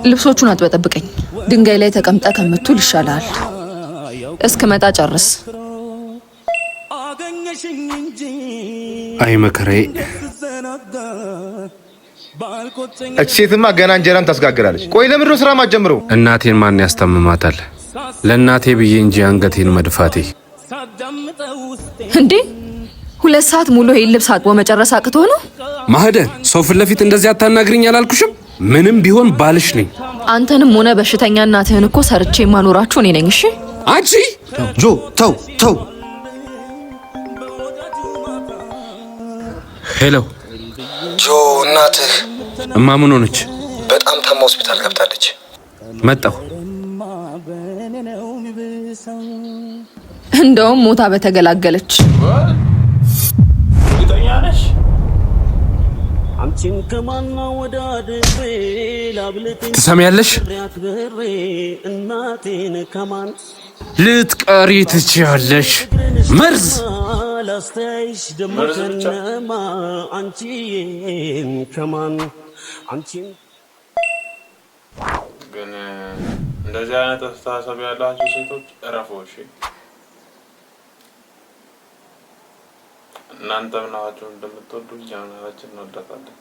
ልብሶቹን አጥበጠብቀኝ ድንጋይ ላይ ተቀምጣ ከምትውል ይሻላል እስከመጣ ጨርስ አይ መከራዬ እቺ ሴትማ ገና እንጀራም ታስጋግራለች ቆይ ለምንድነው ስራ ማትጀምረው እናቴን ማን ያስታምማታል ለእናቴ ብዬ እንጂ አንገቴን መድፋቴ እንዴ 2 ሰዓት ሙሉ ይሄን ልብስ አጥቦ መጨረስ አቅቶ ነው ማህደር ሰው ፊት ለፊት እንደዚህ አታናግሪኝ አላልኩሽም ምንም ቢሆን ባልሽ ነኝ አንተንም ሆነ በሽተኛ እናትህን እኮ ሰርቼ ማኖራችሁ እኔ ነኝ እሺ አንቺ ጆ ተው ሄሎ ጆ እናትህ እማ ምን ሆነች በጣም ታማ ሆስፒታል ገብታለች መጣሁ እንደውም ሞታ በተገላገለች ይተኛለሽ አንቺን ከማና ወዳድሬ ላብልት ትሰሚያለሽ እናቴን ከማን ልትቀሪ ትችያለሽ መርዝ ላስተያይሽ ደሞ ከነማ አንቺን ከማን አንቺን ግን እንደዚህ አይነት አስተሳሰብ ያላችሁ ሴቶች እረፉ እሺ እናንተም ናችሁ እንደምትወዱ እኛም ናችን እንወዳታለን